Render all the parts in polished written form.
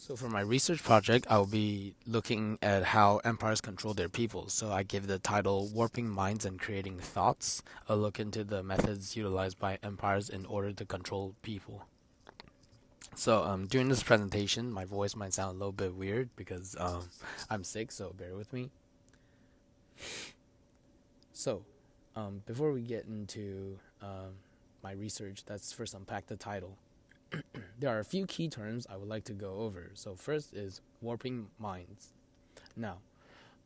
So for my research project, I'll be looking at how empires control their people. So I give the title Warping Minds and Creating Thoughts, a look into the methods utilized by empires in order to control people. So during this presentation, my voice might sound a little bit weird because I'm sick, so bear with me. So before we get into my research, let's first unpack the title. There are a few key terms I would like to go over. So first is warping minds. Now,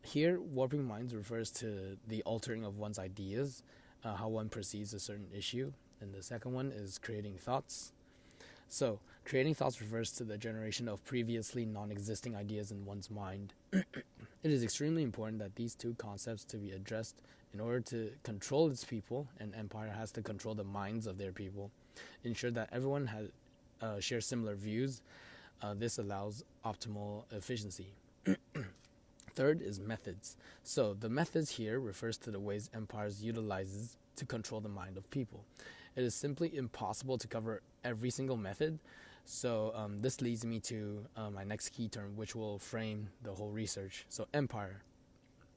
here warping minds refers to the altering of one's ideas, how one perceives a certain issue. And the second one is creating thoughts. So, creating thoughts refers to the generation of previously non-existing ideas in one's mind. It is extremely important that these two concepts to be addressed in order to control its people. An empire has to control the minds of their people, ensure that everyone shares similar views. This allows optimal efficiency. Third is methods. So the methods here refers to the ways empires utilizes to control the mind of people. It is simply impossible to cover every single method. So this leads me to my next key term, which will frame the whole research. So empire.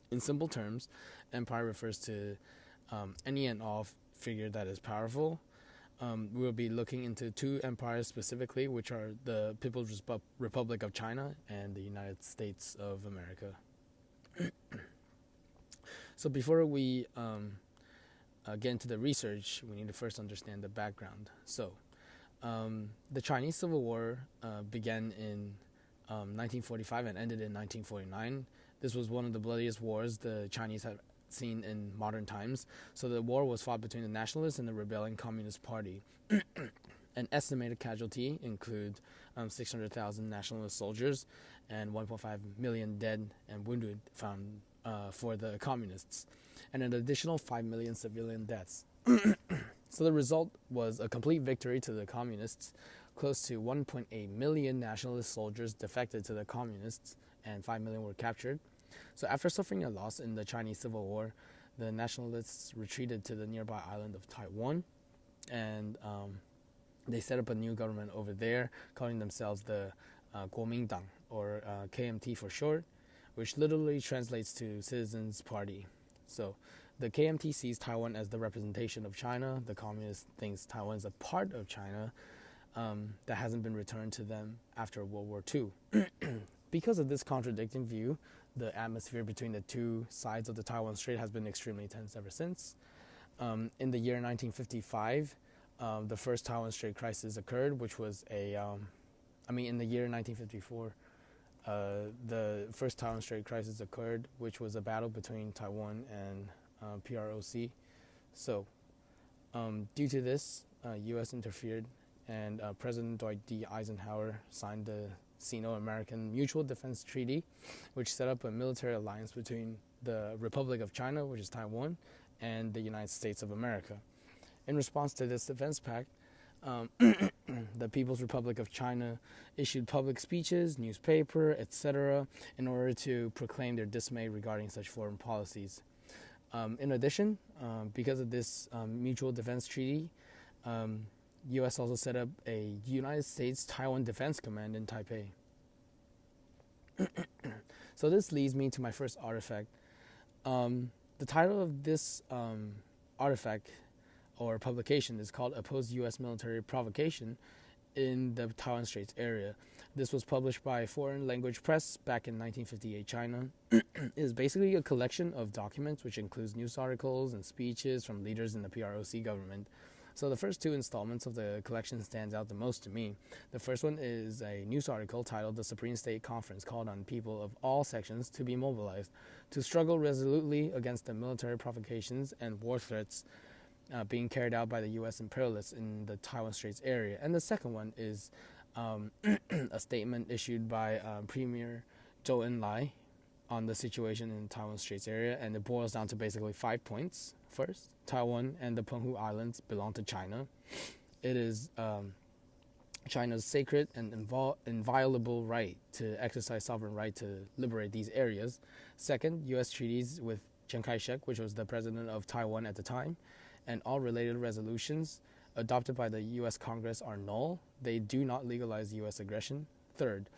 In simple terms, empire refers to any and all figure that is powerful. We will be looking into two empires specifically, which are the People's Republic of China and the United States of America. So before we get into the research, we need to first understand the background. So the Chinese Civil War began in 1945 and ended in 1949. This was one of the bloodiest wars the Chinese have seen in modern times. So the war was fought between the nationalists and the rebelling Communist Party. An estimated casualty include 600,000 nationalist soldiers and 1.5 million dead and wounded found for the communists, and an additional 5 million civilian deaths. So the result was a complete victory to the communists. Close to 1.8 million nationalist soldiers defected to the communists, and 5 million were captured. So after suffering a loss in the Chinese Civil War, the nationalists retreated to the nearby island of Taiwan, and they set up a new government over there, calling themselves the Kuomintang, or KMT for short, which literally translates to Citizens Party. So the KMT sees Taiwan as the representation of China. The Communist thinks Taiwan is a part of China that hasn't been returned to them after World War II. Because of this contradicting view, the atmosphere between the two sides of the Taiwan Strait has been extremely tense ever since. In the year 1955, the first Taiwan Strait crisis occurred, which was in the year 1954, the first Taiwan Strait crisis occurred, which was a battle between Taiwan and PROC. So, due to this, U.S. interfered, and President Dwight D. Eisenhower signed the Sino-American Mutual Defense Treaty, which set up a military alliance between the Republic of China, which is Taiwan, and the United States of America. In response to this defense pact, the People's Republic of China issued public speeches, newspaper, etc., in order to proclaim their dismay regarding such foreign policies. In addition, because of this mutual defense treaty, U.S. also set up a United States Taiwan Defense Command in Taipei. So this leads me to my first artifact. The title of this artifact or publication is called Opposed U.S. Military Provocation in the Taiwan Straits Area. This was published by Foreign Language Press back in 1958 China. It is basically a collection of documents which includes news articles and speeches from leaders in the PROC government. So the first two installments of the collection stands out the most to me. The first one is a news article titled "The Supreme State Conference called on people of all sections to be mobilized to struggle resolutely against the military provocations and war threats being carried out by the U.S. imperialists in the Taiwan Straits area." And the second one is a statement issued by Premier Zhou Enlai on the situation in the Taiwan Straits area, and it boils down to basically 5 points. First, Taiwan and the Penghu Islands belong to China. It is China's sacred and inviolable right to exercise sovereign right to liberate these areas. Second, U.S. treaties with Chiang Kai-shek, which was the president of Taiwan at the time, and all related resolutions adopted by the U.S. Congress are null. They do not legalize U.S. aggression. Third,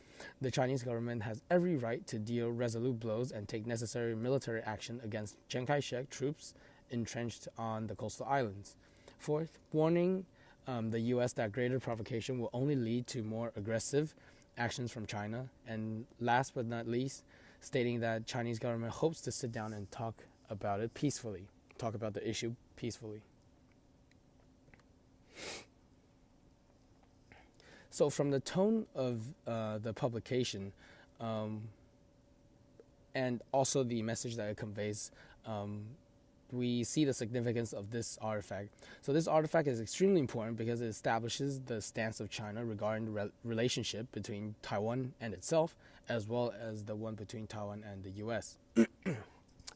the Chinese government has every right to deal resolute blows and take necessary military action against Chiang Kai-shek troops entrenched on the coastal islands. Fourth, warning the U.S. that greater provocation will only lead to more aggressive actions from China. And last but not least, stating that Chinese government hopes to sit down and talk about it peacefully, talk about the issue peacefully. So from the tone of the publication and also the message that it conveys, we see the significance of this artifact. So this artifact is extremely important because it establishes the stance of China regarding the relationship between Taiwan and itself, as well as the one between Taiwan and the U.S.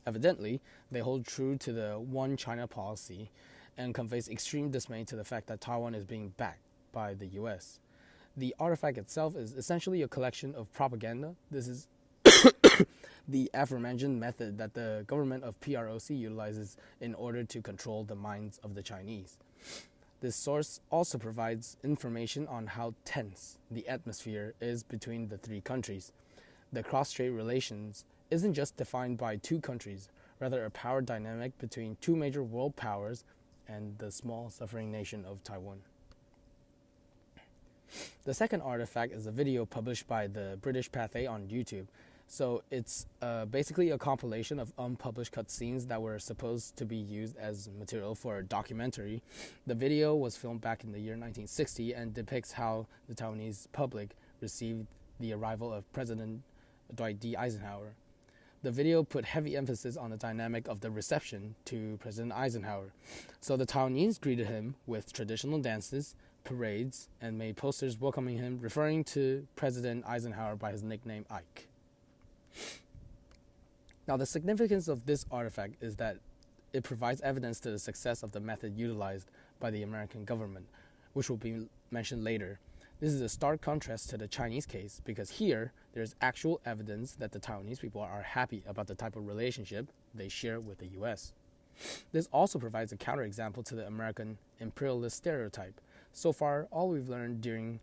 Evidently, they hold true to the one China policy and conveys extreme dismay to the fact that Taiwan is being backed by the U.S. The artifact itself is essentially a collection of propaganda. This is the aforementioned method that the government of PROC utilizes in order to control the minds of the Chinese. This source also provides information on how tense the atmosphere is between the three countries. The cross-strait relations isn't just defined by two countries, rather a power dynamic between two major world powers and the small suffering nation of Taiwan. The second artifact is a video published by the British Pathé on YouTube. So it's basically a compilation of unpublished cutscenes that were supposed to be used as material for a documentary. The video was filmed back in the year 1960 and depicts how the Taiwanese public received the arrival of President Dwight D. Eisenhower. The video put heavy emphasis on the dynamic of the reception to President Eisenhower. So the Taiwanese greeted him with traditional dances, parades, and made posters welcoming him, referring to President Eisenhower by his nickname Ike. Now, the significance of this artifact is that it provides evidence to the success of the method utilized by the American government, which will be mentioned later. This is a stark contrast to the Chinese case because here there's actual evidence that the Taiwanese people are happy about the type of relationship they share with the U.S. This also provides a counterexample to the American imperialist stereotype. So far, all we've learned during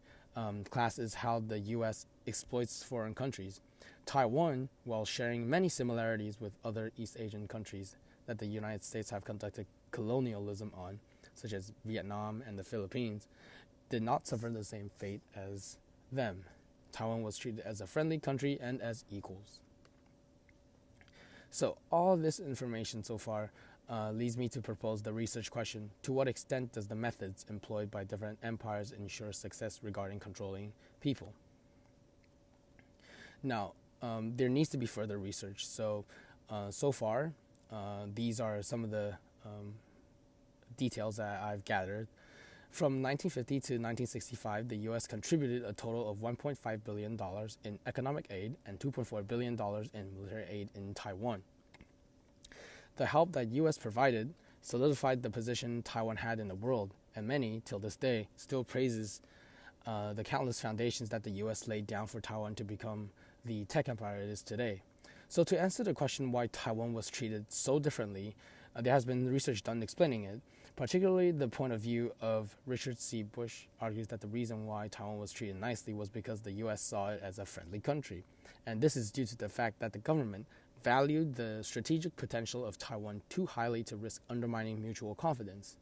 class is how the U.S. exploits foreign countries. Taiwan, while sharing many similarities with other East Asian countries that the United States have conducted colonialism on, such as Vietnam and the Philippines, did not suffer the same fate as them. Taiwan was treated as a friendly country and as equals. So all this information so far leads me to propose the research question: to what extent does the methods employed by different empires ensure success regarding controlling people? Now, there needs to be further research. So far, these are some of the details that I've gathered. From 1950 to 1965, the U.S. contributed a total of $1.5 billion in economic aid and $2.4 billion in military aid in Taiwan. The help that U.S. provided solidified the position Taiwan had in the world, and many, till this day, still praises the countless foundations that the U.S. laid down for Taiwan to become the tech empire it is today. So to answer the question why Taiwan was treated so differently, there has been research done explaining it. Particularly the point of view of Richard C. Bush argues that the reason why Taiwan was treated nicely was because the U.S. saw it as a friendly country. And this is due to the fact that the government valued the strategic potential of Taiwan too highly to risk undermining mutual confidence.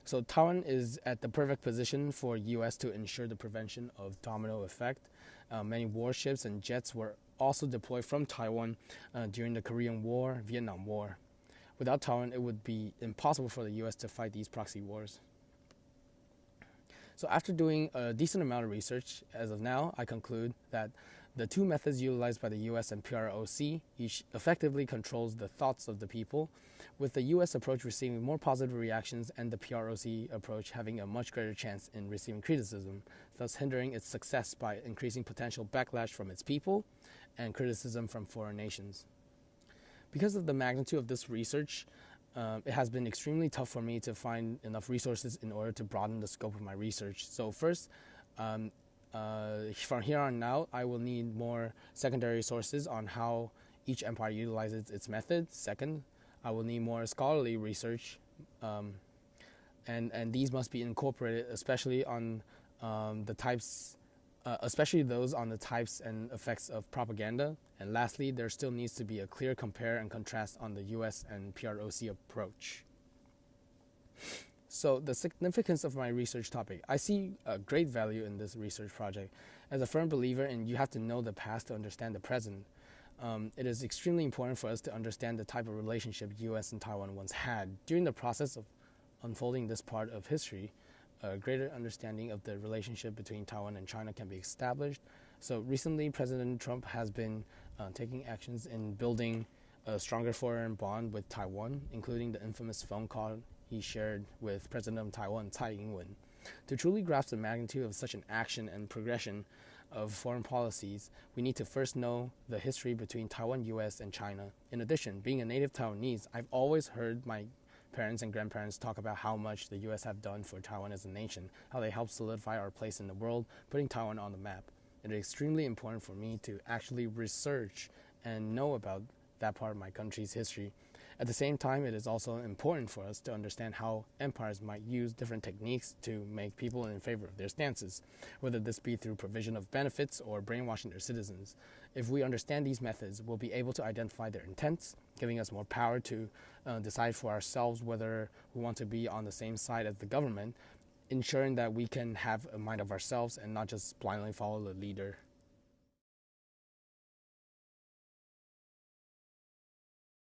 So Taiwan is at the perfect position for U.S. to ensure the prevention of domino effect. Many warships and jets were also deployed from Taiwan during the Korean War, Vietnam War. Without Taiwan, it would be impossible for the U.S. to fight these proxy wars. So after doing a decent amount of research, as of now, I conclude that the two methods utilized by the U.S. and PROC each effectively controls the thoughts of the people, with the U.S. approach receiving more positive reactions and the PROC approach having a much greater chance in receiving criticism, thus hindering its success by increasing potential backlash from its people and criticism from foreign nations. Because of the magnitude of this research, it has been extremely tough for me to find enough resources in order to broaden the scope of my research. So first, from here on out, I will need more secondary sources on how each empire utilizes its methods. Second, I will need more scholarly research, and these must be incorporated, especially on the types especially those on the types and effects of propaganda. And lastly, there still needs to be a clear compare and contrast on the US and PROC approach. So the significance of my research topic. I see a great value in this research project. As a firm believer in you have to know the past to understand the present, it is extremely important for us to understand the type of relationship US and Taiwan once had. During the process of unfolding this part of history, a greater understanding of the relationship between Taiwan and China can be established. So recently, President Trump has been taking actions in building a stronger foreign bond with Taiwan, including the infamous phone call he shared with President of Taiwan, Tsai Ing-wen. To truly grasp the magnitude of such an action and progression of foreign policies, we need to first know the history between Taiwan, US, and China. In addition, being a native Taiwanese, I've always heard my parents and grandparents talk about how much the US have done for Taiwan as a nation, how they helped solidify our place in the world, putting Taiwan on the map. It is extremely important for me to actually research and know about that part of my country's history. At the same time, it is also important for us to understand how empires might use different techniques to make people in favor of their stances, whether this be through provision of benefits or brainwashing their citizens. If we understand these methods, we'll be able to identify their intents, giving us more power to decide for ourselves whether we want to be on the same side as the government, ensuring that we can have a mind of ourselves and not just blindly follow the leader.